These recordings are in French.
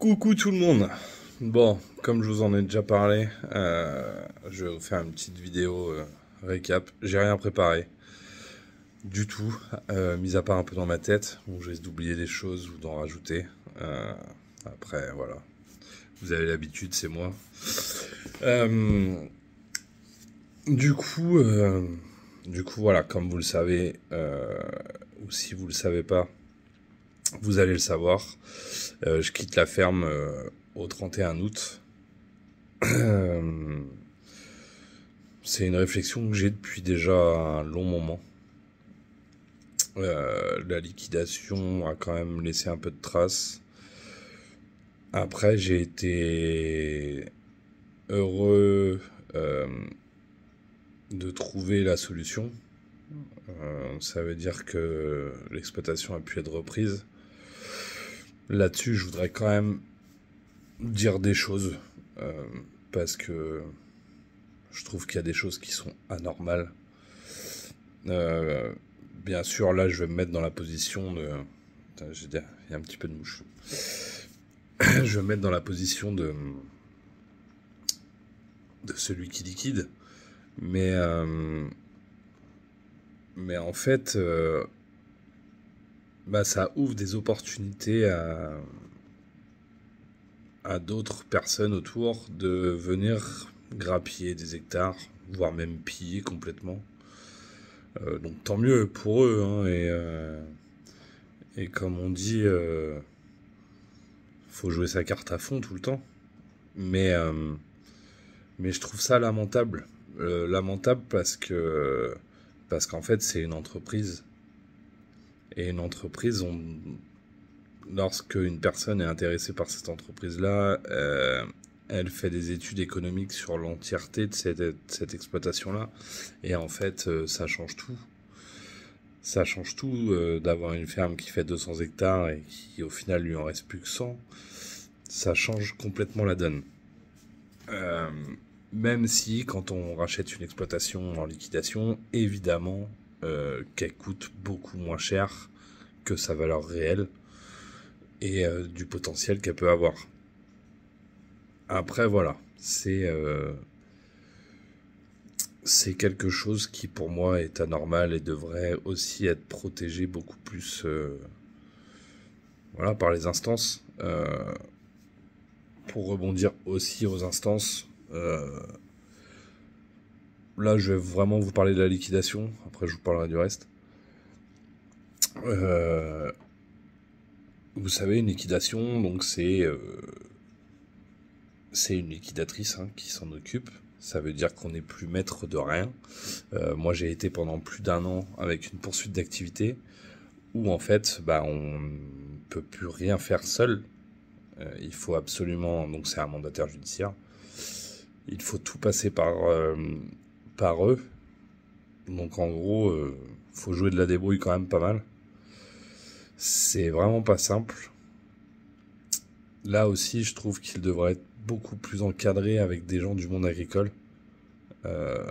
Coucou tout le monde. Bon, comme je vous en ai déjà parlé, je vais vous faire une petite vidéo récap. J'ai rien préparé du tout, mis à part un peu dans ma tête. Bon, je risque d'oublier des choses ou d'en rajouter. Euh, Après, voilà. Vous avez l'habitude, c'est moi. Euh, du coup, euh, voilà, comme vous le savez, ou si vous le savez pas, vous allez le savoir. Je quitte la ferme au 31 août. Euh, c'est une réflexion que j'ai depuis déjà un long moment. La liquidation a quand même laissé un peu de traces. Après, j'ai été heureux de trouver la solution. Ça veut dire que l'exploitation a pu être reprise. Là-dessus, je voudrais quand même dire des choses euh, parce que je trouve qu'il y a des choses qui sont anormales. Euh, Bien sûr, là, je vais me mettre dans la position de... Putain, il y a un petit peu de mouche. Je vais me mettre dans la position de celui qui liquide. Mais, euh, mais en fait, bah, ça ouvre des opportunités à d'autres personnes autour de venir grappiller des hectares, voire même piller complètement. Donc tant mieux pour eux, hein, et comme on dit, faut jouer sa carte à fond tout le temps. Mais, euh, mais je trouve ça lamentable. Lamentable parce qu'en fait c'est une entreprise. Et une entreprise, lorsque une personne est intéressée par cette entreprise-là, elle fait des études économiques sur l'entièreté de cette exploitation-là. Et en fait, ça change tout. Ça change tout d'avoir une ferme qui fait 200 hectares et qui au final lui en reste plus que 100. Ça change complètement la donne. Euh, Même si quand on rachète une exploitation en liquidation, évidemment qu'elle coûte beaucoup moins cher que sa valeur réelle et du potentiel qu'elle peut avoir. Après voilà, c'est quelque chose qui pour moi est anormal et devrait aussi être protégé beaucoup plus voilà, par les instances. Pour rebondir aussi aux instances, là je vais vraiment vous parler de la liquidation, après je vous parlerai du reste. Euh, Vous savez, une liquidation, donc c'est une liquidatrice hein, qui s'en occupe. Ça veut dire qu'on n'est plus maître de rien. Moi, j'ai été pendant plus d'un an avec une poursuite d'activité où en fait, bah, on ne peut plus rien faire seul. Il faut absolument, donc c'est un mandataire judiciaire. Il faut tout passer par eux. Donc en gros, faut jouer de la débrouille quand même pas mal. C'est vraiment pas simple. Là aussi, je trouve qu'il devrait être beaucoup plus encadré avec des gens du monde agricole. Euh,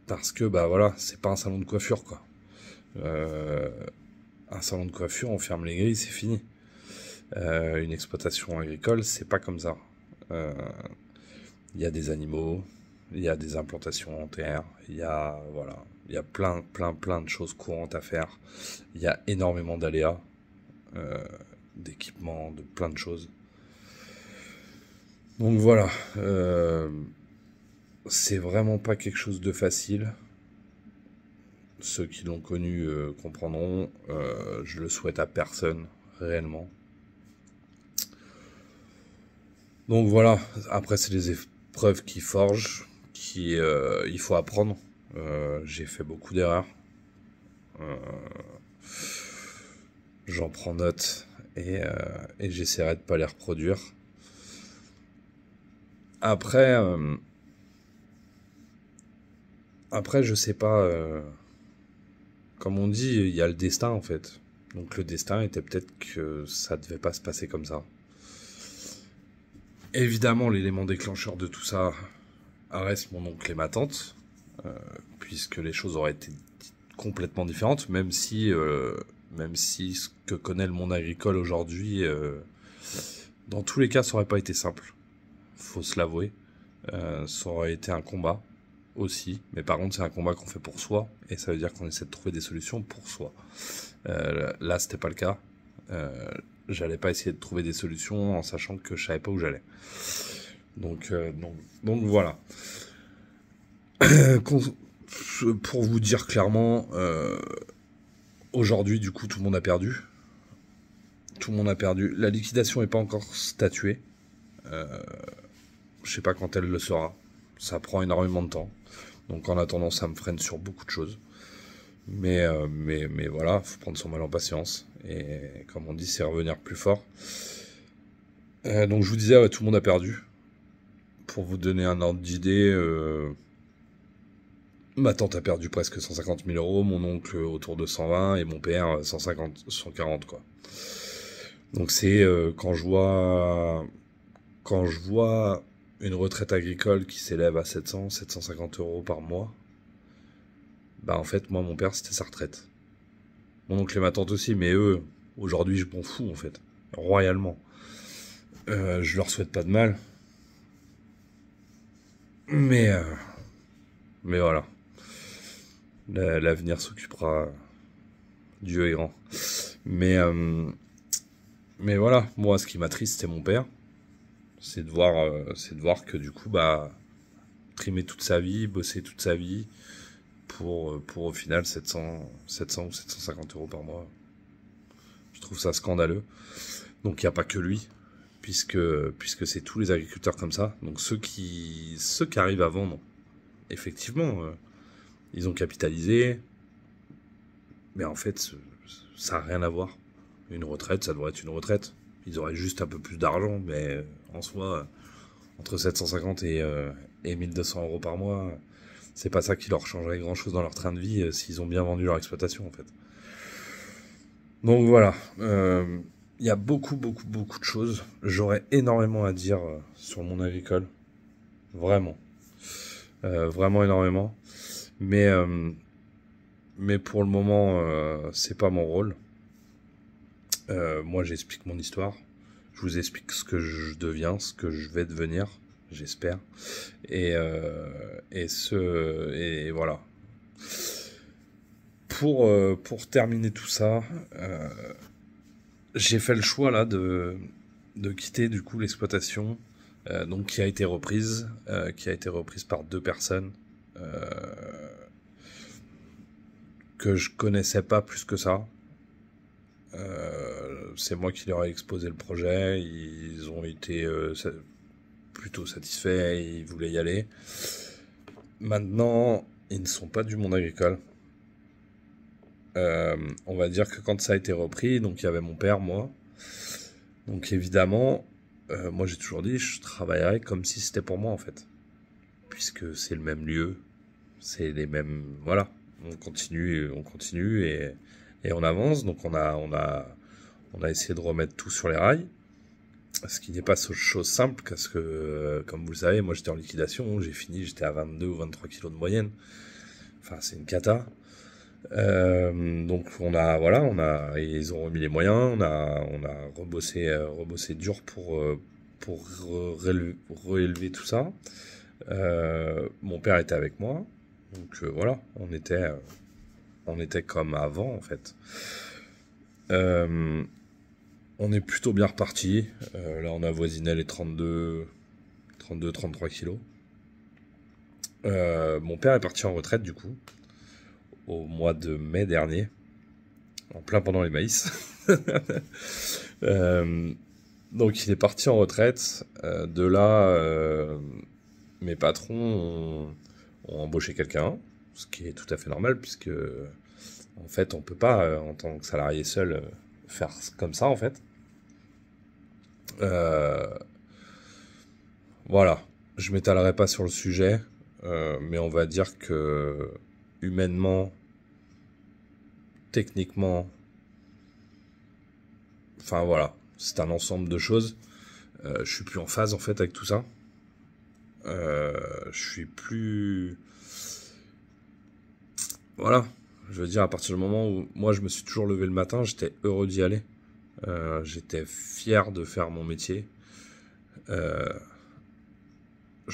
Parce que, bah voilà, c'est pas un salon de coiffure, quoi. Euh, un salon de coiffure, on ferme les grilles, c'est fini. Une exploitation agricole, c'est pas comme ça. Euh, Il y a des animaux, il y a des implantations en terre, il y a, voilà, il y a plein de choses courantes à faire. Il y a énormément d'aléas, euh, d'équipements, de plein de choses. Donc voilà, c'est vraiment pas quelque chose de facile. Ceux qui l'ont connu comprendront. Je le souhaite à personne, réellement. Donc voilà, après c'est des épreuves qui forgent, il faut apprendre. J'ai fait beaucoup d'erreurs. Euh, J'en prends note et j'essaierai de pas les reproduire. Après, je sais pas. Comme on dit, il y a le destin en fait. Donc le destin était peut-être que ça devait pas se passer comme ça. Évidemment, l'élément déclencheur de tout ça reste mon oncle et ma tante, puisque les choses auraient été complètement différentes, même si ce que connaît le monde agricole aujourd'hui Dans tous les cas, ça aurait pas été simple. Faut se l'avouer. Ça aurait été un combat aussi. Mais par contre, c'est un combat qu'on fait pour soi. Et ça veut dire qu'on essaie de trouver des solutions pour soi. Là, c'était pas le cas. J'allais pas essayer de trouver des solutions en sachant que je savais pas où j'allais. Donc voilà. Pour vous dire clairement, aujourd'hui, du coup, tout le monde a perdu. Tout le monde a perdu. La liquidation n'est pas encore statuée. Je sais pas quand elle le sera. Ça prend énormément de temps. Donc en attendant, ça me freine sur beaucoup de choses. Mais voilà, faut prendre son mal en patience. Et comme on dit, c'est revenir plus fort. Donc je vous disais, ouais, tout le monde a perdu. Pour vous donner un ordre d'idée, ma tante a perdu presque 150 000 euros, mon oncle autour de 120 et mon père 150, 140 quoi. Donc c'est quand je vois une retraite agricole qui s'élève à 700, 750 euros par mois, bah en fait moi mon père c'était sa retraite. Mon oncle et ma tante aussi, mais eux aujourd'hui je m'en fous en fait, royalement. Je leur souhaite pas de mal, mais voilà, l'avenir s'occupera. Dieu est grand. Mais voilà, moi, ce qui m'attriste, c'est mon père. C'est de voir que du coup, bah, trimer toute sa vie, bosser toute sa vie, pour au final 700 ou 750 euros par mois. Je trouve ça scandaleux. Donc il n'y a pas que lui, puisque c'est tous les agriculteurs comme ça. Donc ceux qui arrivent à vendre, effectivement, ils ont capitalisé, mais en fait, ça n'a rien à voir. Une retraite, ça devrait être une retraite. Ils auraient juste un peu plus d'argent, mais en soi, entre 750 et 1200 euros par mois, c'est pas ça qui leur changerait grand chose dans leur train de vie s'ils ont bien vendu leur exploitation, en fait. Donc voilà. Il y a beaucoup de choses. J'aurais énormément à dire sur le monde agricole. Vraiment. Vraiment énormément. Mais pour le moment, c'est pas mon rôle. Moi, j'explique mon histoire. Je vous explique ce que je deviens, ce que je vais devenir, j'espère. Et voilà. Pour terminer tout ça, j'ai fait le choix là de quitter du coup l'exploitation, donc qui a été reprise par 2 personnes que je connaissais pas plus que ça. C'est moi qui leur ai exposé le projet, ils ont été plutôt satisfaits, ils voulaient y aller. Maintenant, ils ne sont pas du monde agricole. On va dire que quand ça a été repris, donc il y avait mon père, moi. Donc évidemment, moi j'ai toujours dit, je travaillerais comme si c'était pour moi en fait. Puisque c'est le même lieu, c'est les mêmes... Voilà, on continue et on avance. Donc on a essayé de remettre tout sur les rails. Ce qui n'est pas chose simple, parce que, comme vous le savez, moi j'étais en liquidation, j'étais à 22 ou 23 kilos de moyenne. Enfin, c'est une cata. Donc ils ont remis les moyens, on a rebossé dur pour réélever tout ça. Mon père était avec moi, donc voilà, on était comme avant en fait. On est plutôt bien reparti. Là, on a avoisiné les 33 kilos. Mon père est parti en retraite du coup au mois de mai dernier, en plein pendant les maïs. Donc il est parti en retraite. De là, mes patrons ont embauché quelqu'un, ce qui est tout à fait normal, puisque en fait on peut pas, en tant que salarié seul, faire comme ça en fait. Voilà, je m'étalerai pas sur le sujet, mais on va dire que humainement, techniquement, enfin voilà, c'est un ensemble de choses. Je suis plus en phase en fait avec tout ça. Je suis plus... Voilà, je veux dire, à partir du moment où moi je me suis toujours levé le matin, j'étais heureux d'y aller. J'étais fier de faire mon métier. Je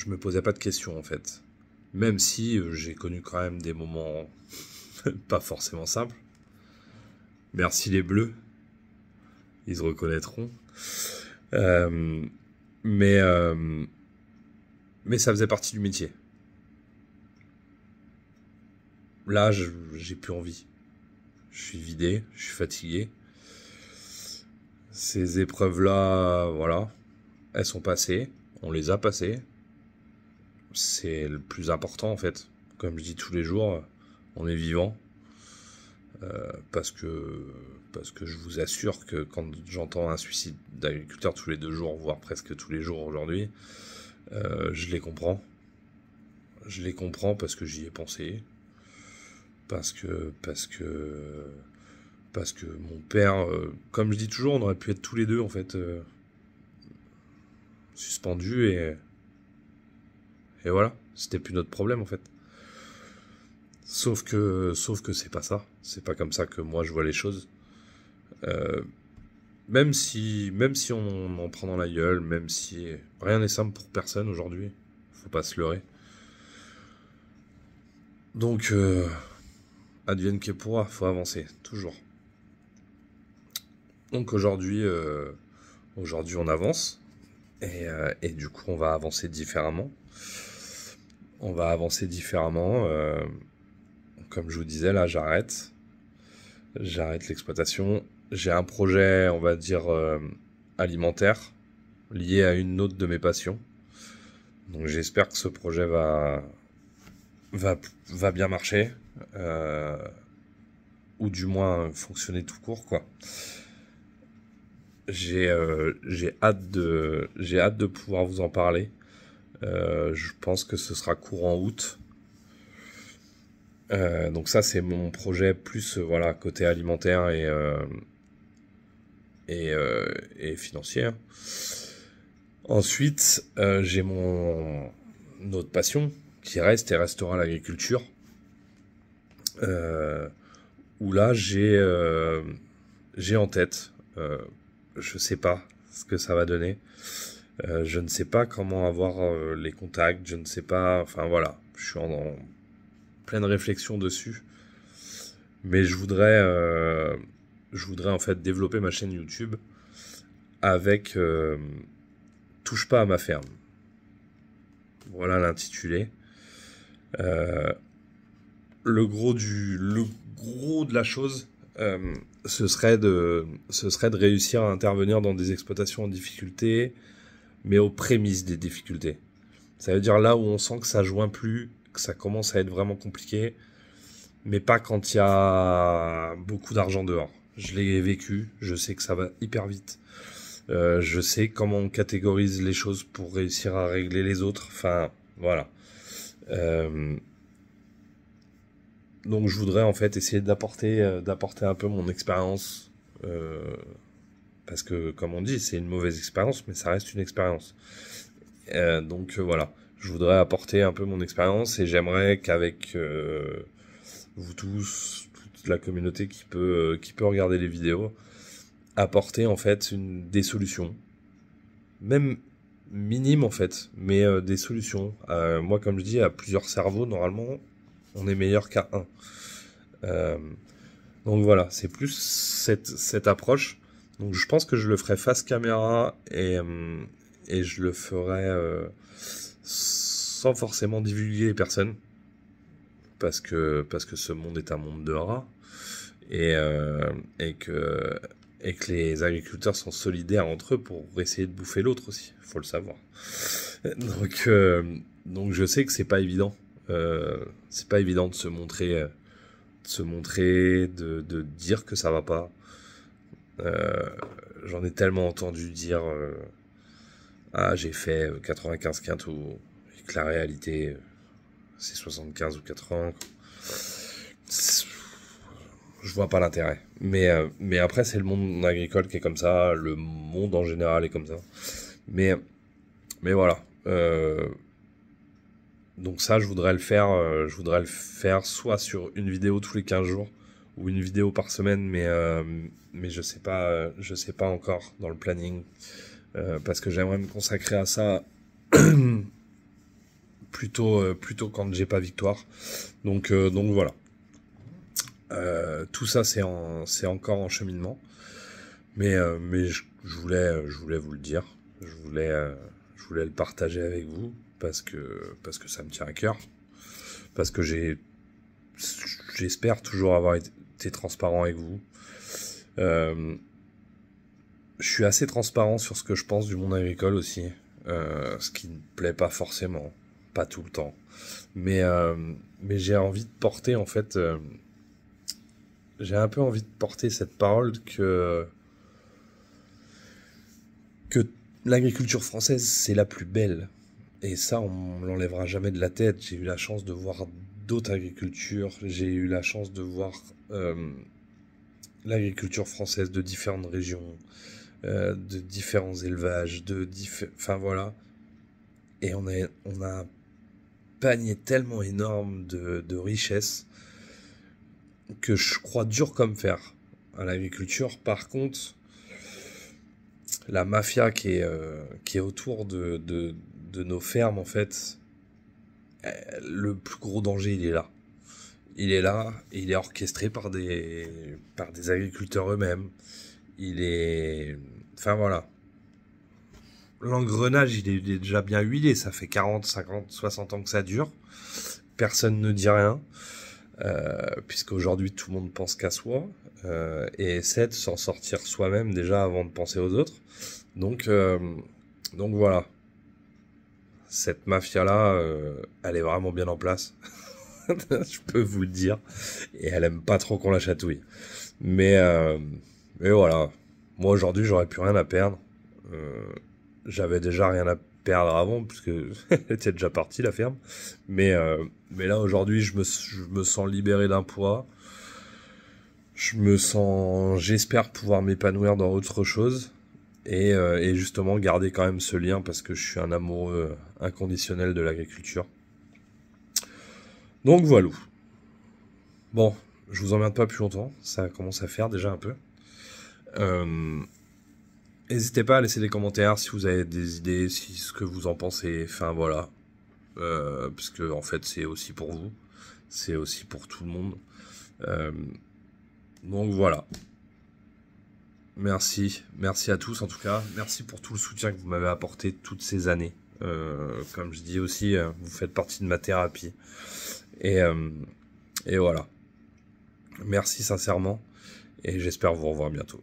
me posais pas de questions en fait. Même si j'ai connu quand même des moments pas forcément simples. Merci les bleus, ils se reconnaîtront. Euh, mais, euh, mais ça faisait partie du métier. Là, j'ai plus envie. Je suis vidé, je suis fatigué. Ces épreuves-là, voilà, elles sont passées. On les a passées. C'est le plus important en fait. Comme je dis tous les jours, on est vivant. Parce que je vous assure que quand j'entends un suicide d'agriculteur tous les 2 jours, voire presque tous les jours aujourd'hui, je les comprends. Je les comprends parce que j'y ai pensé. Parce que mon père, comme je dis toujours, on aurait pu être tous les deux en fait suspendus et voilà, c'était plus notre problème en fait. Sauf que c'est pas ça, c'est pas comme ça que moi je vois les choses. Euh, même si on en prend dans la gueule, même si rien n'est simple pour personne aujourd'hui, faut pas se leurrer. Donc advienne que pourra, faut avancer toujours. Donc aujourd'hui on avance et du coup on va avancer différemment. On va avancer différemment. Comme je vous disais, là, j'arrête l'exploitation. J'ai un projet, on va dire, alimentaire, lié à une autre de mes passions. Donc j'espère que ce projet va bien marcher, ou du moins fonctionner tout court, quoi. J'ai hâte de pouvoir vous en parler. Je pense que ce sera courant août. Donc ça c'est mon projet plus voilà côté alimentaire et financier. Ensuite j'ai mon autre passion qui reste et restera l'agriculture, où là j'ai en tête, je sais pas ce que ça va donner, je ne sais pas comment avoir les contacts, je ne sais pas, enfin voilà, je suis en pleine réflexion dessus, mais je voudrais en fait développer ma chaîne YouTube avec touche pas à ma ferme. Voilà l'intitulé. Le gros de la chose, ce serait de réussir à intervenir dans des exploitations en difficulté, mais aux prémices des difficultés. Ça veut dire là où on sent que ça joint plus, que ça commence à être vraiment compliqué, mais pas quand il y a beaucoup d'argent dehors. Je l'ai vécu, je sais que ça va hyper vite. Je sais comment on catégorise les choses pour réussir à régler les autres. Enfin, voilà. Donc je voudrais en fait essayer d'apporter un peu mon expérience, parce que comme on dit, c'est une mauvaise expérience, mais ça reste une expérience. Donc voilà, je voudrais apporter un peu mon expérience et j'aimerais qu'avec vous tous, toute la communauté qui peut regarder les vidéos, apporter en fait des solutions, même minimes en fait, mais des solutions. Moi, comme je dis, à plusieurs cerveaux, normalement, on est meilleur qu'à un. Donc voilà, c'est plus cette approche. Donc je pense que je le ferai face caméra et je le ferai sans forcément divulguer les personnes, parce que ce monde est un monde de rats et que les agriculteurs sont solidaires entre eux pour essayer de bouffer l'autre aussi, faut le savoir. Donc je sais que c'est pas évident. C'est pas évident de se montrer, de dire que ça va pas. J'en ai tellement entendu dire ah, j'ai fait 95 quintaux et que la réalité c'est 75 ou 80. Je vois pas l'intérêt. Mais après, c'est le monde agricole qui est comme ça, le monde en général est comme ça. Mais voilà. Donc ça, je voudrais le faire soit sur une vidéo tous les 15 jours, ou une vidéo par semaine, mais je sais pas encore dans le planning, parce que j'aimerais me consacrer à ça plutôt quand j'ai pas victoire. Donc voilà. Tout ça c'est encore en cheminement, mais je voulais vous le dire, je voulais le partager avec vous parce que ça me tient à cœur, parce que j'espère toujours avoir été transparent avec vous. Je suis assez transparent sur ce que je pense du monde agricole aussi, ce qui ne plaît pas forcément, pas tout le temps, mais j'ai envie de porter en fait. J'ai un peu envie de porter cette parole que l'agriculture française, c'est la plus belle. Et ça, on l'enlèvera jamais de la tête. J'ai eu la chance de voir d'autres agricultures. J'ai eu la chance de voir l'agriculture française de différentes régions, de différents élevages, enfin voilà. Et on a un panier tellement énorme de richesses que je crois dur comme fer à l'agriculture. Par contre, la mafia qui est autour de nos fermes, en fait, le plus gros danger, il est là. Il est là, et il est orchestré par des agriculteurs eux-mêmes. Enfin voilà. L'engrenage, il est déjà bien huilé. Ça fait 40, 50, 60 ans que ça dure. Personne ne dit rien. Puisqu'aujourd'hui tout le monde pense qu'à soi, et essaie de s'en sortir soi-même déjà avant de penser aux autres. Donc voilà, cette mafia-là, elle est vraiment bien en place, je peux vous le dire, et elle aime pas trop qu'on la chatouille. Mais voilà, moi aujourd'hui j'aurais plus rien à perdre. J'avais déjà rien à perdre avant, puisque elle était déjà partie la ferme, mais là aujourd'hui je me sens libéré d'un poids. J'espère pouvoir m'épanouir dans autre chose, et justement garder quand même ce lien, parce que je suis un amoureux inconditionnel de l'agriculture. Donc voilà. Bon, je vous emmerde pas plus longtemps, ça commence à faire déjà un peu. N'hésitez pas à laisser des commentaires si vous avez des idées, ce que vous en pensez, enfin voilà. Parce que en fait c'est aussi pour vous, c'est aussi pour tout le monde. Donc voilà. Merci à tous en tout cas. Merci pour tout le soutien que vous m'avez apporté toutes ces années. Comme je dis aussi, vous faites partie de ma thérapie. Et voilà. Merci sincèrement, et j'espère vous revoir bientôt.